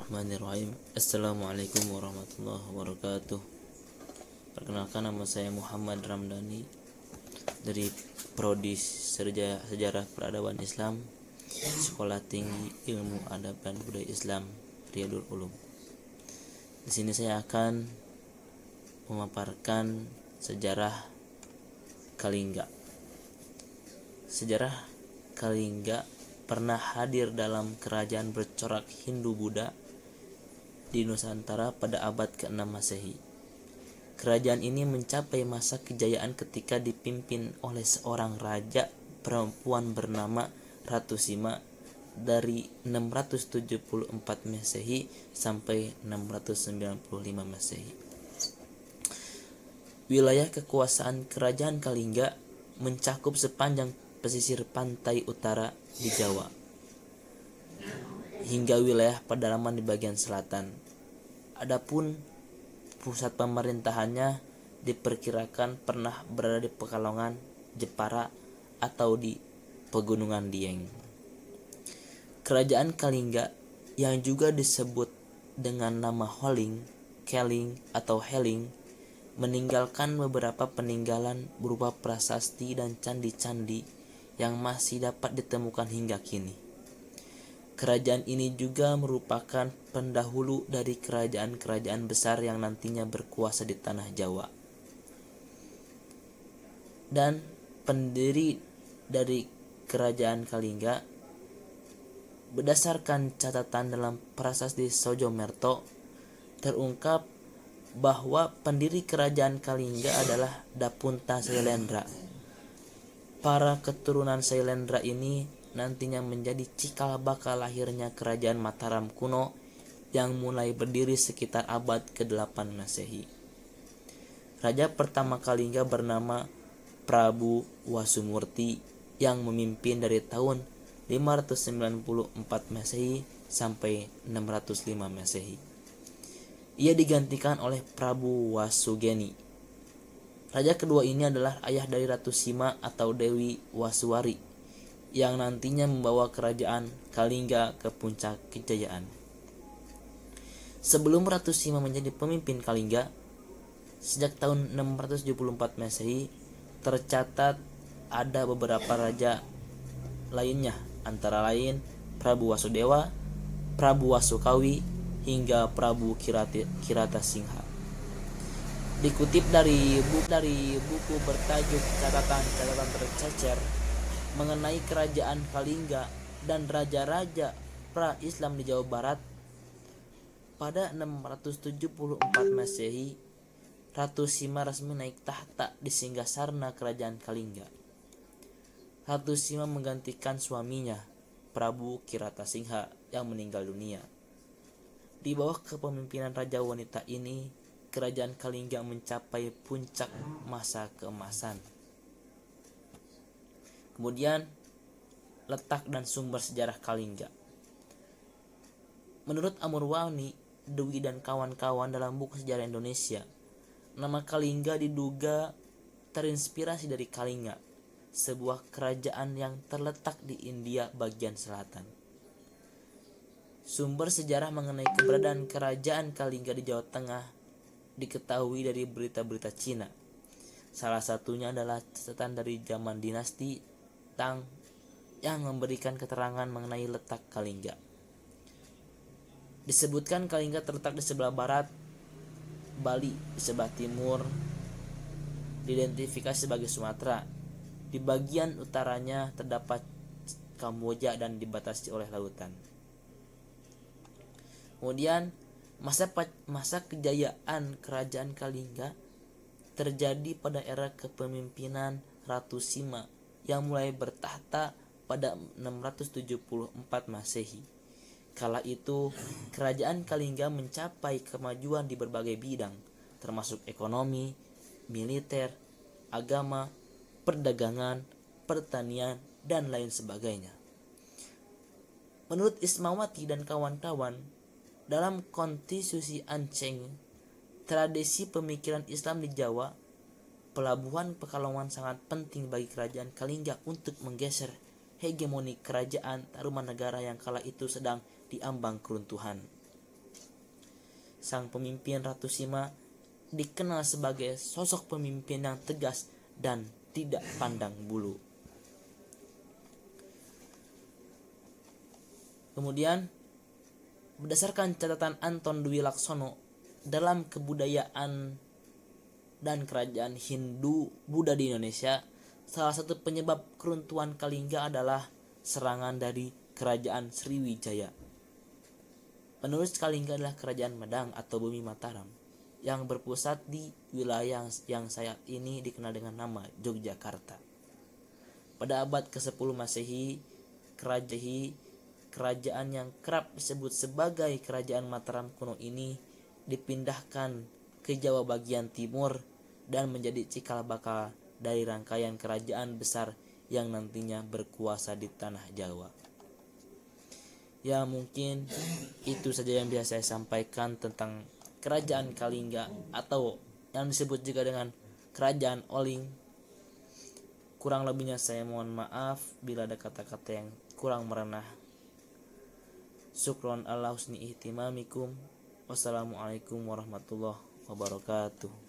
Bismillahirrahmanirrahim. Assalamualaikum warahmatullahi wabarakatuh. Perkenalkan, nama saya Muhammad Ramdhani dari Prodi Sejarah Peradaban Islam, Sekolah Tinggi Ilmu Adab dan Budaya Islam, Riyadul Ulum. Di sini saya akan memaparkan sejarah Kalingga. Sejarah Kalingga pernah hadir dalam kerajaan bercorak Hindu-Buddha di Nusantara pada abad ke-6 Masehi. Kerajaan ini mencapai masa kejayaan ketika dipimpin oleh seorang raja perempuan bernama Ratu Sima dari 674 Masehi sampai 695 Masehi. Wilayah kekuasaan kerajaan Kalingga mencakup sepanjang pesisir pantai utara di Jawa hingga wilayah pedalaman di bagian selatan. Adapun pusat pemerintahannya diperkirakan pernah berada di Pekalongan, Jepara, atau di Pegunungan Dieng. Kerajaan Kalingga yang juga disebut dengan nama Holing, Keling, atau Heling meninggalkan beberapa peninggalan berupa prasasti dan candi-candi yang masih dapat ditemukan hingga kini. Kerajaan ini juga merupakan pendahulu dari kerajaan-kerajaan besar yang nantinya berkuasa di tanah Jawa. Dan pendiri dari kerajaan Kalingga, berdasarkan catatan dalam prasasti Sojomerto, terungkap bahwa pendiri kerajaan Kalingga adalah Dapunta Sailendra. Para keturunan Sailendra ini nantinya menjadi cikal bakal lahirnya kerajaan Mataram kuno yang mulai berdiri sekitar abad ke-8 Masehi. Raja pertama Kalingga bernama Prabu Wasumurti yang memimpin dari tahun 594 Masehi sampai 605 Masehi. Ia digantikan oleh Prabu Wasugeni. Raja kedua ini adalah ayah dari Ratu Sima atau Dewi Wasuwari yang nantinya membawa kerajaan Kalingga ke puncak kejayaan. Sebelum Ratu Sima menjadi pemimpin Kalingga, sejak tahun 674 Masehi tercatat ada beberapa raja lainnya, antara lain Prabu Wasudewa, Prabu Wasukawi, hingga Prabu Kiratasingha. Dikutip dari buku bertajuk Catatan-catatan tercecer mengenai kerajaan Kalingga dan raja-raja pra-Islam di Jawa Barat, pada 674 Masehi, Ratu Sima resmi naik tahta di singgasarna kerajaan Kalingga. Ratu Sima menggantikan suaminya, Prabu Kiratasingha, yang meninggal dunia. Di bawah kepemimpinan raja wanita ini, kerajaan Kalingga mencapai puncak masa keemasan. Kemudian, letak dan sumber sejarah Kalingga. Menurut Amurwani, Dwi dan kawan-kawan dalam buku sejarah Indonesia, nama Kalingga diduga terinspirasi dari Kalinga, sebuah kerajaan yang terletak di India bagian selatan. Sumber sejarah mengenai keberadaan kerajaan Kalingga di Jawa Tengah diketahui dari berita-berita Cina. Salah satunya adalah catatan dari zaman dinasti Tang yang memberikan keterangan mengenai letak Kalingga. Disebutkan Kalingga terletak di sebelah barat Bali, di sebelah timur diidentifikasi sebagai Sumatera. Di bagian utaranya terdapat Kamboja dan dibatasi oleh lautan. Kemudian masa kejayaan kerajaan Kalingga terjadi pada era kepemimpinan Ratu Sima yang mulai bertahta pada 674 Masehi. Kala itu, kerajaan Kalingga mencapai kemajuan di berbagai bidang, termasuk ekonomi, militer, agama, perdagangan, pertanian, dan lain sebagainya. Menurut Ismawati dan kawan-kawan, dalam konstitusi Anceng, tradisi pemikiran Islam di Jawa, pelabuhan Pekalongan sangat penting bagi kerajaan Kalingga untuk menggeser hegemoni kerajaan Tarumanegara yang kala itu sedang diambang keruntuhan. sang pemimpin Ratu Sima dikenal sebagai sosok pemimpin yang tegas dan tidak pandang bulu. Kemudian, berdasarkan catatan Anton Dwi Laksono, dalam kebudayaan dan kerajaan Hindu Buddha di Indonesia, salah satu penyebab keruntuhan Kalingga adalah serangan dari kerajaan Sriwijaya. Penerus Kalingga adalah kerajaan Medang atau Bumi Mataram yang berpusat di wilayah yang saat ini dikenal dengan nama Yogyakarta. Pada abad ke-10 Masehi, kerajaan yang kerap disebut sebagai kerajaan Mataram kuno ini dipindahkan ke Jawa bagian timur dan menjadi cikal bakal dari rangkaian kerajaan besar yang nantinya berkuasa di tanah Jawa. Ya, mungkin itu saja yang bisa saya sampaikan tentang kerajaan Kalingga atau yang disebut juga dengan kerajaan Oling. Kurang lebihnya saya mohon maaf bila ada kata-kata yang kurang merenah. Syukron ala husni ihtimamikum. Wassalamualaikum warahmatullahi wabarakatuh.